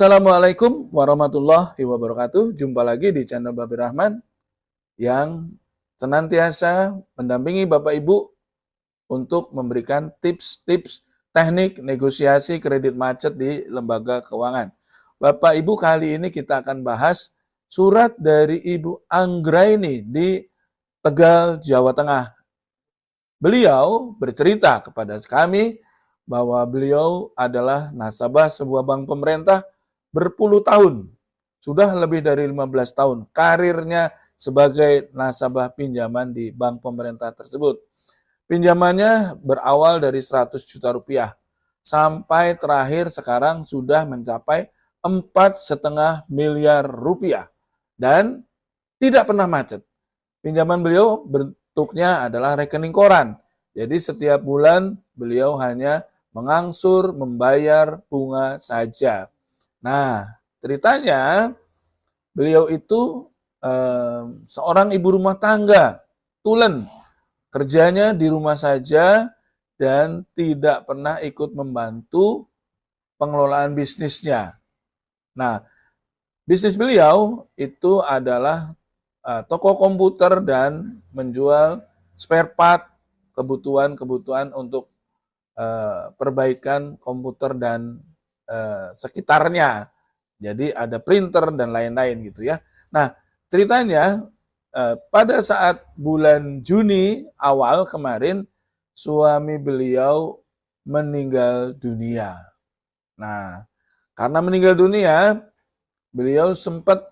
Assalamualaikum warahmatullahi wabarakatuh. Jumpa lagi di channel Babi Rahman yang senantiasa mendampingi Bapak Ibu untuk memberikan tips-tips teknik negosiasi kredit macet di lembaga keuangan. Bapak Ibu, kali ini kita akan bahas surat dari Ibu Anggraini di Tegal, Jawa Tengah. Beliau bercerita kepada kami bahwa beliau adalah nasabah sebuah bank pemerintah berpuluh tahun, sudah lebih dari 15 tahun karirnya sebagai nasabah pinjaman di bank pemerintah tersebut. Pinjamannya berawal dari 100 juta rupiah, sampai terakhir sekarang sudah mencapai 4,5 miliar rupiah, dan tidak pernah macet. Pinjaman beliau bentuknya adalah rekening koran, jadi setiap bulan beliau hanya mengangsur membayar bunga saja. Nah, ceritanya beliau itu seorang ibu rumah tangga, tulen, kerjanya di rumah saja dan tidak pernah ikut membantu pengelolaan bisnisnya. Nah, bisnis beliau itu adalah toko komputer dan menjual spare part, kebutuhan-kebutuhan untuk perbaikan komputer dan sekitarnya. Jadi ada printer dan lain-lain gitu ya. Nah, ceritanya pada saat bulan Juni awal kemarin suami beliau meninggal dunia. Nah, karena meninggal dunia, beliau sempat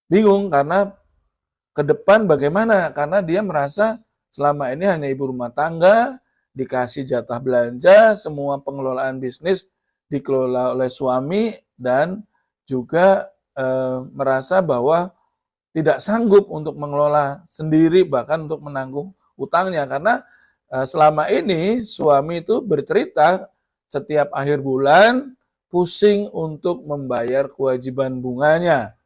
bingung karena ke depan bagaimana, karena dia merasa selama ini hanya ibu rumah tangga, dikasih jatah belanja, semua pengelolaan bisnis dikelola oleh suami, dan juga merasa bahwa tidak sanggup untuk mengelola sendiri, bahkan untuk menanggung utangnya, karena selama ini suami itu bercerita setiap akhir bulan pusing untuk membayar kewajiban bunganya,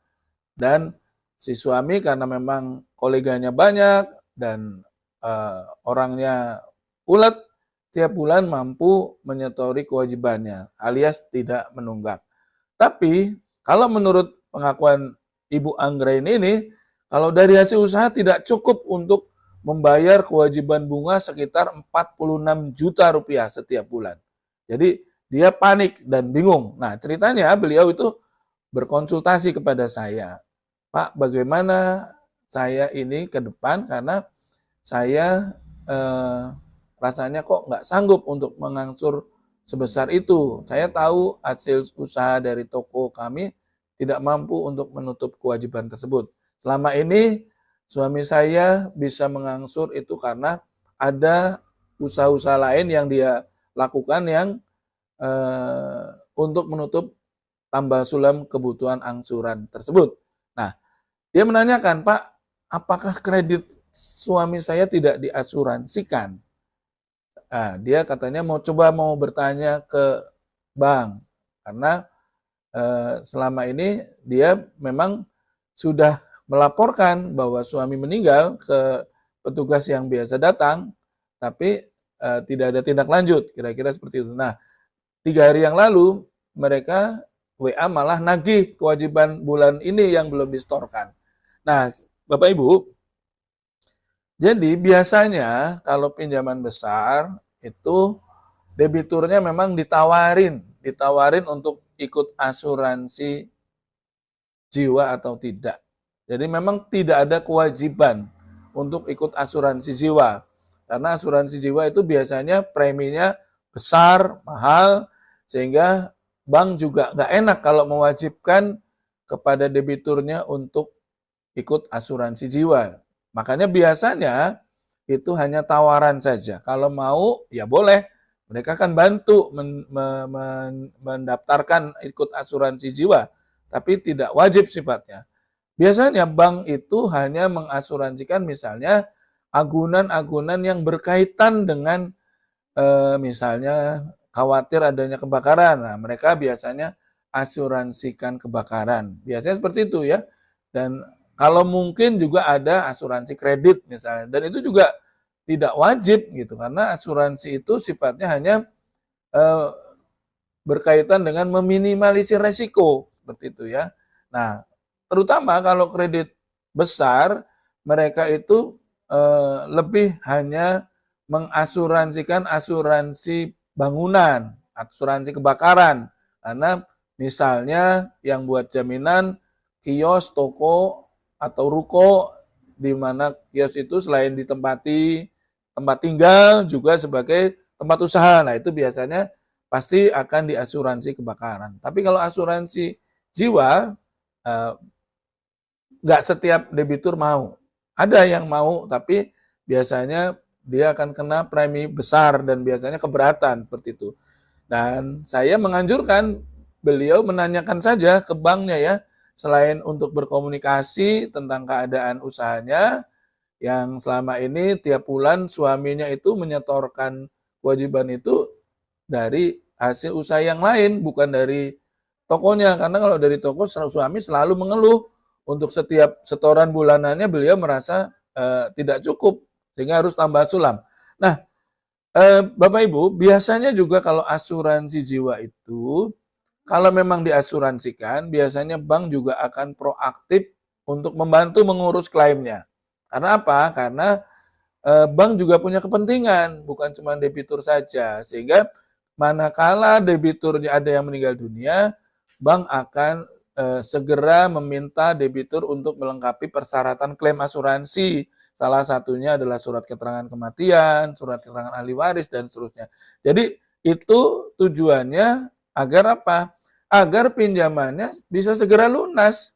dan si suami karena memang koleganya banyak dan orangnya ulet, tiap bulan mampu menyetori kewajibannya, alias tidak menunggak. Tapi kalau menurut pengakuan Ibu Anggraini ini, kalau dari hasil usaha tidak cukup untuk membayar kewajiban bunga sekitar 46 juta rupiah setiap bulan. Jadi dia panik dan bingung. Nah, ceritanya beliau itu berkonsultasi kepada saya. Pak, bagaimana saya ini ke depan, karena saya rasanya kok nggak sanggup untuk mengangsur sebesar itu. Saya tahu hasil usaha dari toko kami tidak mampu untuk menutup kewajiban tersebut. Selama ini suami saya bisa mengangsur itu karena ada usaha-usaha lain yang dia lakukan yang untuk menutup tambah sulam kebutuhan angsuran tersebut. Nah, dia menanyakan, Pak, apakah kredit suami saya tidak diasuransikan? Nah, dia katanya mau bertanya ke bank, karena selama ini dia memang sudah melaporkan bahwa suami meninggal ke petugas yang biasa datang, tapi tidak ada tindak lanjut, kira-kira seperti itu. Nah, 3 hari yang lalu mereka WA malah nagih kewajiban bulan ini yang belum disetorkan. Nah, Bapak Ibu, jadi biasanya kalau pinjaman besar itu debiturnya memang ditawarin untuk ikut asuransi jiwa atau tidak. Jadi memang tidak ada kewajiban untuk ikut asuransi jiwa. Karena asuransi jiwa itu biasanya preminya besar, mahal, sehingga bank juga nggak enak kalau mewajibkan kepada debiturnya untuk ikut asuransi jiwa. Makanya biasanya itu hanya tawaran saja. Kalau mau ya boleh, mereka akan bantu mendaftarkan ikut asuransi jiwa, tapi tidak wajib sifatnya. Biasanya bank itu hanya mengasuransikan misalnya agunan-agunan yang berkaitan dengan misalnya khawatir adanya kebakaran. Nah, mereka biasanya asuransikan kebakaran. Biasanya seperti itu ya. Dan kalau mungkin juga ada asuransi kredit misalnya. Dan itu juga tidak wajib gitu, karena asuransi itu sifatnya hanya berkaitan dengan meminimalisir resiko, seperti itu ya. Nah, terutama kalau kredit besar, mereka itu lebih hanya mengasuransikan asuransi bangunan, asuransi kebakaran. Karena misalnya yang buat jaminan kios, toko, atau ruko, di mana kios itu selain ditempati tempat tinggal juga sebagai tempat usaha. Nah, itu biasanya pasti akan diasuransi kebakaran. Tapi kalau asuransi jiwa, nggak setiap debitur mau. Ada yang mau, tapi biasanya dia akan kena premi besar dan biasanya keberatan seperti itu. Dan saya menganjurkan beliau menanyakan saja ke banknya ya, selain untuk berkomunikasi tentang keadaan usahanya, yang selama ini tiap bulan suaminya itu menyetorkan kewajiban itu dari hasil usaha yang lain, bukan dari tokonya. Karena kalau dari toko, suami selalu mengeluh untuk setiap setoran bulanannya beliau merasa tidak cukup, sehingga harus tambah sulam. Nah, Bapak Ibu, biasanya juga kalau asuransi jiwa itu, kalau memang diasuransikan, biasanya bank juga akan proaktif untuk membantu mengurus klaimnya. Karena apa? Karena bank juga punya kepentingan, bukan cuma debitur saja. Sehingga manakala debiturnya ada yang meninggal dunia, bank akan segera meminta debitur untuk melengkapi persyaratan klaim asuransi. Salah satunya adalah surat keterangan kematian, surat keterangan ahli waris, dan seterusnya. Jadi itu tujuannya agar apa? Agar pinjamannya bisa segera lunas.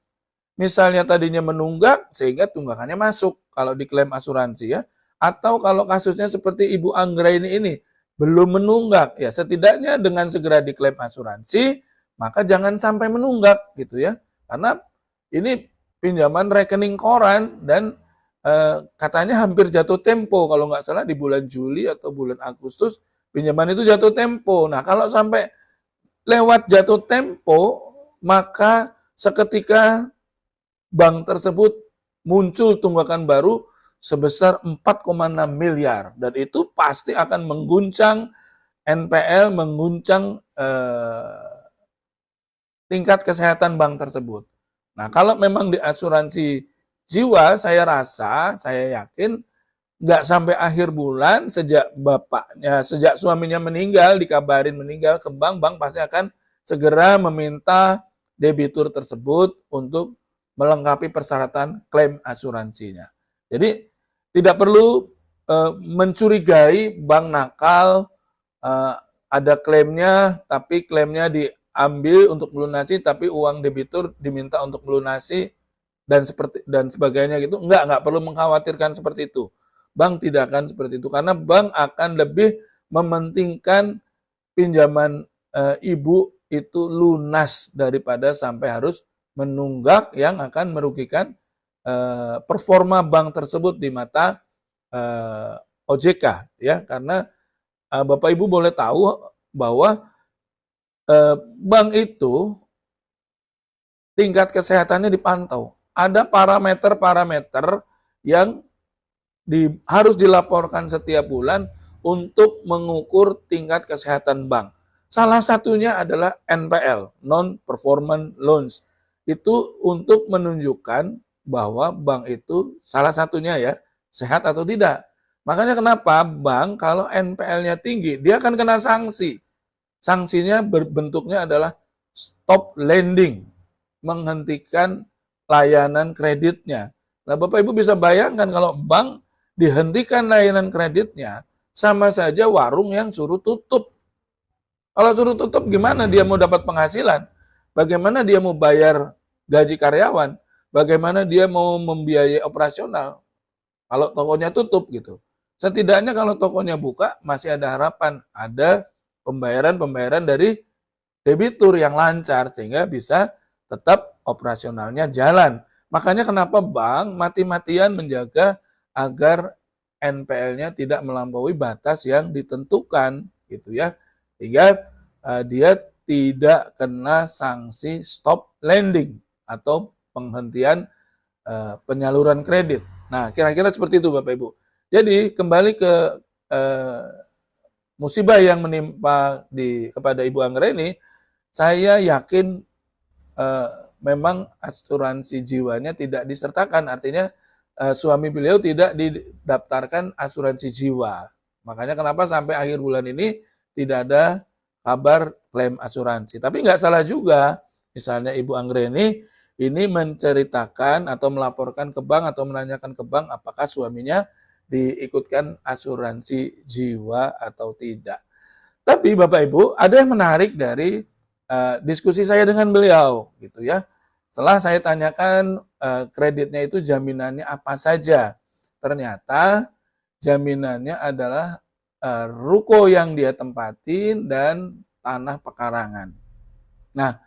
Misalnya tadinya menunggak, sehingga tunggakannya masuk kalau diklaim asuransi ya. Atau kalau kasusnya seperti Ibu Anggraini ini, belum menunggak, ya setidaknya dengan segera diklaim asuransi, maka jangan sampai menunggak gitu ya. Karena ini pinjaman rekening koran dan katanya hampir jatuh tempo, kalau nggak salah di bulan Juli atau bulan Agustus, pinjaman itu jatuh tempo. Nah, kalau sampai lewat jatuh tempo, maka seketika bank tersebut muncul tunggakan baru sebesar 4,6 miliar. Dan itu pasti akan mengguncang NPL, mengguncang tingkat kesehatan bank tersebut. Nah, kalau memang di asuransi jiwa, saya yakin nggak sampai akhir bulan, sejak suaminya meninggal, dikabarin meninggal ke bank, bank pasti akan segera meminta debitur tersebut untuk melengkapi persyaratan klaim asuransinya. Jadi tidak perlu mencurigai bank nakal, ada klaimnya, tapi klaimnya diambil untuk melunasi, tapi uang debitur diminta untuk melunasi dan sebagainya gitu. Enggak perlu mengkhawatirkan seperti itu. Bank tidak akan seperti itu, karena bank akan lebih mementingkan pinjaman ibu itu lunas daripada sampai harus menunggak yang akan merugikan performa bank tersebut di mata OJK ya. Karena Bapak Ibu boleh tahu bahwa bank itu tingkat kesehatannya dipantau. Ada parameter-parameter yang harus dilaporkan setiap bulan untuk mengukur tingkat kesehatan bank. Salah satunya adalah NPL, Non-Performing Loans. Itu untuk menunjukkan bahwa bank itu salah satunya ya, sehat atau tidak. Makanya kenapa bank kalau NPL-nya tinggi, dia akan kena sanksi. Sanksinya bentuknya adalah stop lending, menghentikan layanan kreditnya. Nah, Bapak Ibu bisa bayangkan kalau bank dihentikan layanan kreditnya, sama saja warung yang suruh tutup. Kalau suruh tutup gimana dia mau dapat penghasilan? Bagaimana dia mau bayar gaji karyawan? Bagaimana dia mau membiayai operasional kalau tokonya tutup gitu? Setidaknya kalau tokonya buka masih ada harapan, ada pembayaran dari debitur yang lancar sehingga bisa tetap operasionalnya jalan. Makanya kenapa bank mati-matian menjaga agar NPL-nya tidak melampaui batas yang ditentukan gitu ya. Sehingga dia tidak kena sanksi stop lending atau penghentian penyaluran kredit. Nah, kira-kira seperti itu Bapak Ibu. Jadi kembali ke musibah yang menimpa kepada Ibu Anggreni, saya yakin memang asuransi jiwanya tidak disertakan, artinya suami beliau tidak didaftarkan asuransi jiwa. Makanya kenapa sampai akhir bulan ini tidak ada kabar klaim asuransi. Tapi nggak salah juga, misalnya Ibu Anggreni ini menceritakan atau melaporkan ke bank atau menanyakan ke bank apakah suaminya diikutkan asuransi jiwa atau tidak. Tapi Bapak Ibu, ada yang menarik dari diskusi saya dengan beliau, gitu ya. Setelah saya tanyakan kreditnya itu jaminannya apa saja, ternyata jaminannya adalah ruko yang dia tempatin dan tanah pekarangan. Nah,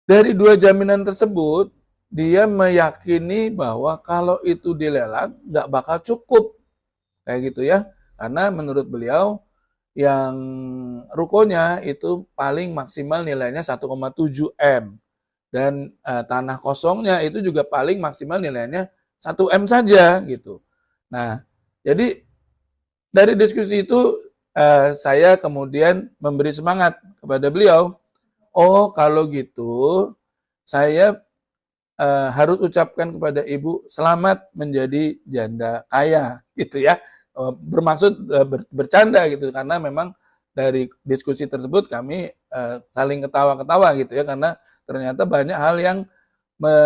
dari dua jaminan tersebut, dia meyakini bahwa kalau itu dilelang nggak bakal cukup, kayak gitu ya. Karena menurut beliau yang rukonya itu paling maksimal nilainya 1,7 M. Dan tanah kosongnya itu juga paling maksimal nilainya 1 M saja gitu. Nah, jadi dari diskusi itu saya kemudian memberi semangat kepada beliau. Oh, kalau gitu saya harus ucapkan kepada ibu selamat menjadi janda kaya gitu ya. Bermaksud bercanda gitu, karena memang dari diskusi tersebut kami saling ketawa-ketawa gitu ya, karena ternyata banyak hal yang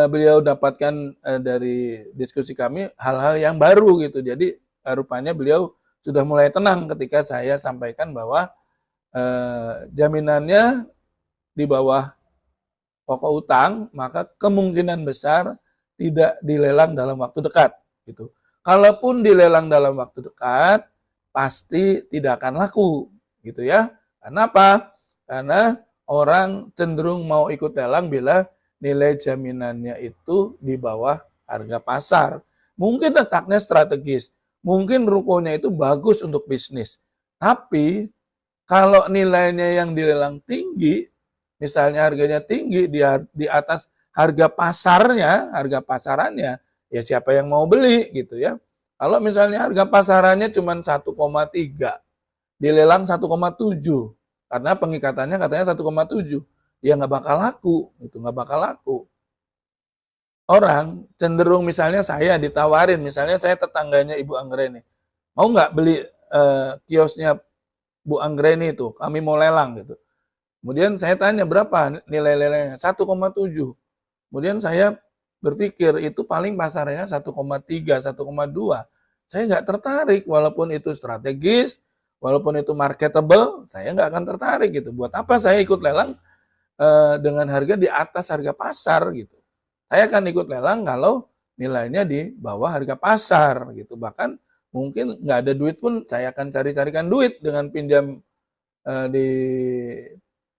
beliau dapatkan dari diskusi kami, hal-hal yang baru gitu. Jadi rupanya beliau sudah mulai tenang ketika saya sampaikan bahwa jaminannya di bawah pokok utang, maka kemungkinan besar tidak dilelang dalam waktu dekat gitu. Kalaupun dilelang dalam waktu dekat, pasti tidak akan laku gitu ya. Kenapa? Karena orang cenderung mau ikut lelang bila nilai jaminannya itu di bawah harga pasar. Mungkin letaknya strategis, mungkin rukonya itu bagus untuk bisnis. Tapi kalau nilainya yang dilelang tinggi, misalnya harganya tinggi di atas harga pasarnya, harga pasarannya, ya siapa yang mau beli gitu ya. Kalau misalnya harga pasarannya cuma 1,3, dilelang 1,7, karena pengikatannya katanya 1,7, ya nggak bakal laku, itu nggak bakal laku. Orang cenderung misalnya saya ditawarin, misalnya saya tetangganya Ibu Anggreni, mau nggak beli kiosnya Bu Anggreni itu, kami mau lelang gitu. Kemudian saya tanya berapa nilai lelenya, 1,7. Kemudian saya berpikir itu paling pasarnya 1,3, 1,2. Saya nggak tertarik, walaupun itu strategis, walaupun itu marketable, saya nggak akan tertarik gitu. Buat apa saya ikut lelang dengan harga di atas harga pasar gitu. Saya akan ikut lelang kalau nilainya di bawah harga pasar gitu. Bahkan mungkin nggak ada duit pun saya akan cari-carikan duit dengan pinjam di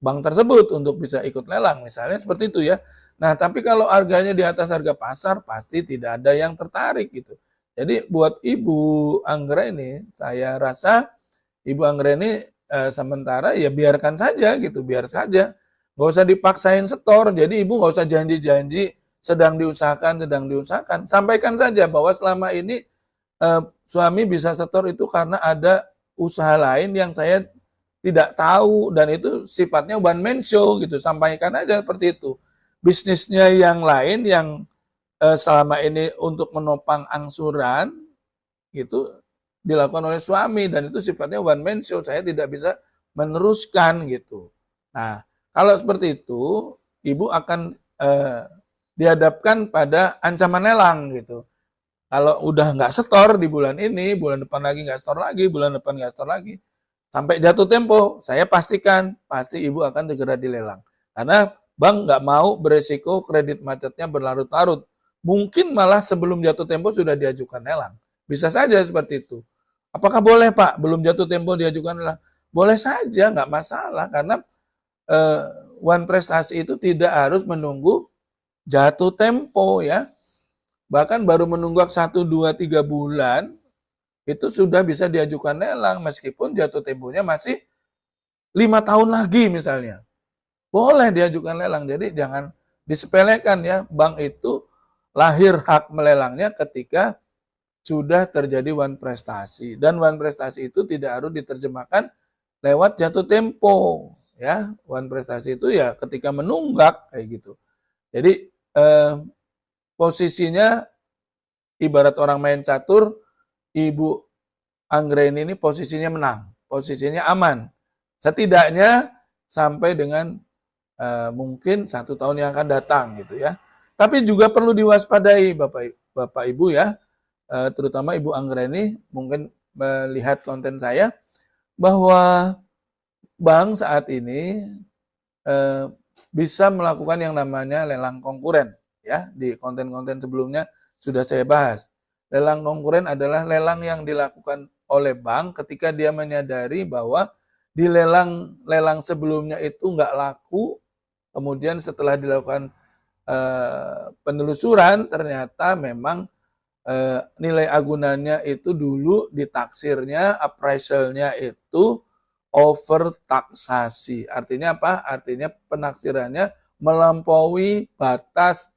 bank tersebut untuk bisa ikut lelang, misalnya seperti itu ya. Nah, tapi kalau harganya di atas harga pasar, pasti tidak ada yang tertarik gitu. Jadi buat Ibu Anggreni, saya rasa Ibu Anggreni sementara ya biarkan saja gitu, biar saja. Nggak usah dipaksain setor, jadi Ibu nggak usah janji-janji sedang diusahakan, sedang diusahakan. Sampaikan saja bahwa selama ini suami bisa setor itu karena ada usaha lain yang saya tidak tahu, dan itu sifatnya one man show gitu. Sampaikan aja seperti itu. Bisnisnya yang lain yang selama ini untuk menopang angsuran itu dilakukan oleh suami, dan itu sifatnya one man show. Saya tidak bisa meneruskan gitu. Nah, kalau seperti itu, ibu akan dihadapkan pada ancaman lelang gitu. Kalau udah nggak setor di bulan ini, bulan depan lagi nggak setor lagi, bulan depan nggak setor lagi, sampai jatuh tempo, saya pastikan pasti ibu akan segera dilelang. Karena bank nggak mau beresiko kredit macetnya berlarut-larut. Mungkin malah sebelum jatuh tempo sudah diajukan lelang. Bisa saja seperti itu. Apakah boleh Pak, belum jatuh tempo diajukan lelang? Boleh saja, nggak masalah. Karena one prestasi itu tidak harus menunggu jatuh tempo ya. Bahkan baru menunggak 1, 2, 3 bulan, itu sudah bisa diajukan lelang, meskipun jatuh temponya masih 5 tahun lagi misalnya. Boleh diajukan lelang, jadi jangan disepelekan ya. Bank itu lahir hak melelangnya ketika sudah terjadi wan prestasi. Dan wan prestasi itu tidak harus diterjemahkan lewat jatuh tempo. Ya, wan prestasi itu ya ketika menunggak kayak gitu. Jadi posisinya ibarat orang main catur, Ibu Anggreni ini posisinya menang, posisinya aman. Setidaknya sampai dengan mungkin 1 tahun yang akan datang gitu ya. Tapi juga perlu diwaspadai Bapak Ibu ya, terutama Ibu Anggreni mungkin melihat konten saya bahwa bank saat ini bisa melakukan yang namanya lelang konkuren ya. Di konten-konten sebelumnya sudah saya bahas. Lelang konkuren adalah lelang yang dilakukan oleh bank ketika dia menyadari bahwa di lelang sebelumnya itu nggak laku, kemudian setelah dilakukan penelusuran ternyata memang nilai agunannya itu dulu ditaksirnya, appraisalnya itu over taksasi. Artinya apa? Artinya penaksirannya melampaui batas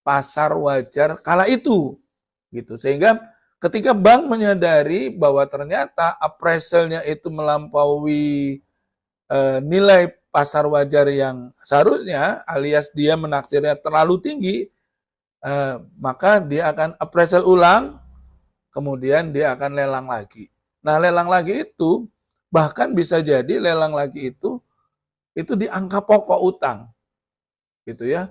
pasar wajar kala itu. Gitu. Sehingga ketika bank menyadari bahwa ternyata appraisalnya itu melampaui nilai pasar wajar yang seharusnya, alias dia menaksirnya terlalu tinggi, maka dia akan appraisal ulang, kemudian dia akan lelang lagi. Nah, lelang lagi itu bahkan bisa jadi lelang lagi itu di angka pokok utang, gitu ya.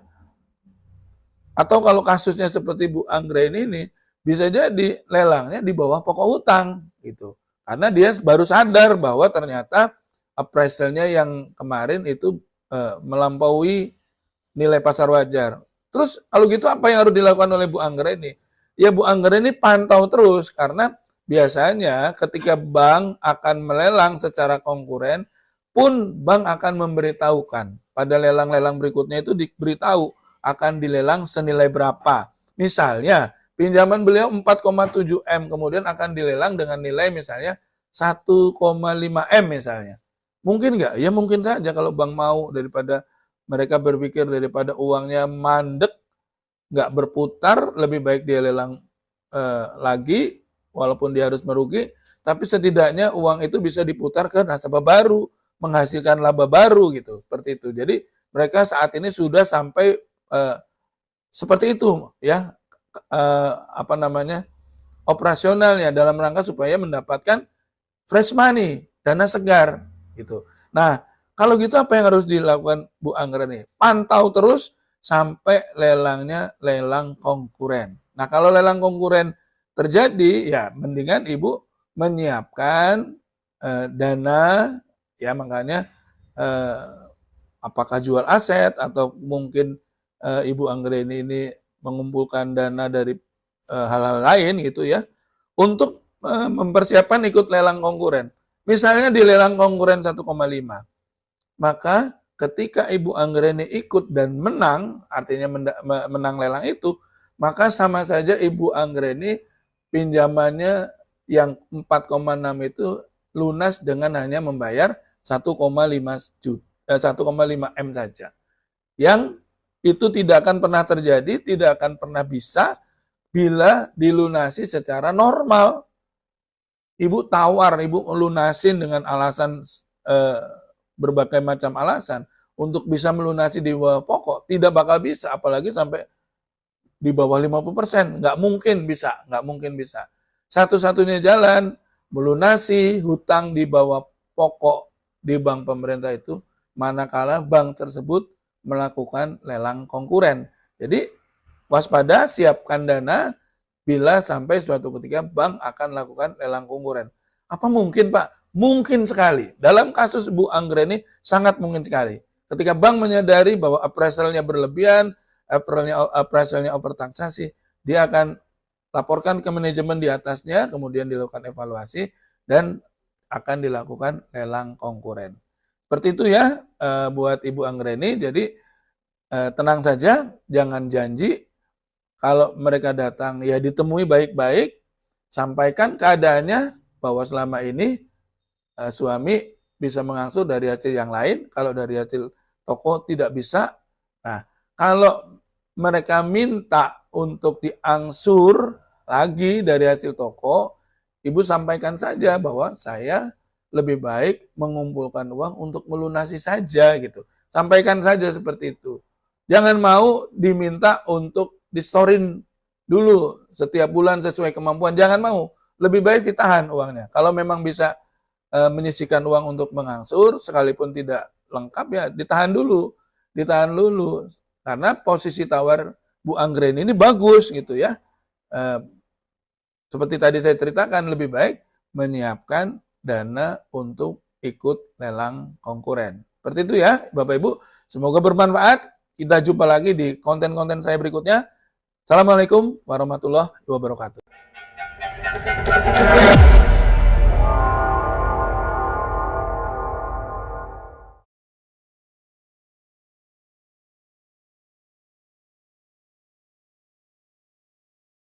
Atau kalau kasusnya seperti Bu Anggreni ini, bisa jadi lelangnya di bawah pokok utang, gitu. Karena dia baru sadar bahwa ternyata appraisalnya yang kemarin itu melampaui nilai pasar wajar. Terus kalau gitu apa yang harus dilakukan oleh Bu Anggreni? Ya Bu Anggreni pantau terus, karena biasanya ketika bank akan melelang secara konkuren pun bank akan memberitahukan pada lelang-lelang berikutnya itu diberitahu akan dilelang senilai berapa. Misalnya pinjaman beliau 4,7 M kemudian akan dilelang dengan nilai misalnya 1,5 M misalnya. Mungkin nggak? Ya mungkin saja kalau bank mau, daripada mereka berpikir daripada uangnya mandek, nggak berputar, lebih baik dia lelang lagi, walaupun dia harus merugi, tapi setidaknya uang itu bisa diputar ke nasabah baru, menghasilkan laba baru gitu, seperti itu. Jadi mereka saat ini sudah sampai seperti itu ya, operasionalnya dalam rangka supaya mendapatkan fresh money, dana segar gitu. Nah, kalau gitu apa yang harus dilakukan Bu Anggreni? Pantau terus sampai lelangnya lelang konkuren. Nah, kalau lelang konkuren terjadi, ya mendingan Ibu menyiapkan dana, ya makanya apakah jual aset atau mungkin Ibu Anggreni ini mengumpulkan dana dari hal-hal lain gitu ya, untuk mempersiapkan ikut lelang konkuren. Misalnya di lelang konkuren 1,5, maka ketika Ibu Anggreni ikut dan menang, artinya menang lelang itu, maka sama saja Ibu Anggreni pinjamannya yang 4,6 itu lunas dengan hanya membayar 1,5 M saja. Yang itu tidak akan pernah terjadi, tidak akan pernah bisa bila dilunasi secara normal. Ibu tawar, Ibu lunasin dengan alasan berbagai macam alasan untuk bisa melunasi di bawah pokok, tidak bakal bisa, apalagi sampai di bawah 50%, nggak mungkin bisa. Satu-satunya jalan melunasi hutang di bawah pokok di bank pemerintah itu manakala bank tersebut melakukan lelang konkuren. Jadi waspada, siapkan dana bila sampai suatu ketika bank akan lakukan lelang konkuren. Apa mungkin Pak? Mungkin sekali. Dalam kasus Bu Anggreni sangat mungkin sekali. Ketika bank menyadari bahwa appraisalnya berlebihan, appraisalnya over taksasi, dia akan laporkan ke manajemen di atasnya, kemudian dilakukan evaluasi, dan akan dilakukan lelang konkuren. Seperti itu ya buat Ibu Anggreni. Jadi tenang saja, jangan janji. Kalau mereka datang, ya ditemui baik-baik, sampaikan keadaannya bahwa selama ini suami bisa mengangsur dari hasil yang lain, kalau dari hasil toko tidak bisa. Nah, kalau mereka minta untuk diangsur lagi dari hasil toko, Ibu sampaikan saja bahwa saya lebih baik mengumpulkan uang untuk melunasi saja gitu. Sampaikan saja seperti itu. Jangan mau diminta untuk distorin dulu setiap bulan sesuai kemampuan. Jangan mau. Lebih baik ditahan uangnya. Kalau memang bisa menyisihkan uang untuk mengangsur, sekalipun tidak lengkap ya ditahan dulu. Ditahan dulu. Karena posisi tawar Bu Anggreni ini bagus gitu ya. Seperti tadi saya ceritakan, lebih baik menyiapkan dana untuk ikut lelang konkuren. Seperti itu ya Bapak Ibu. Semoga bermanfaat. Kita jumpa lagi di konten-konten saya berikutnya. Assalamualaikum warahmatullahi wabarakatuh.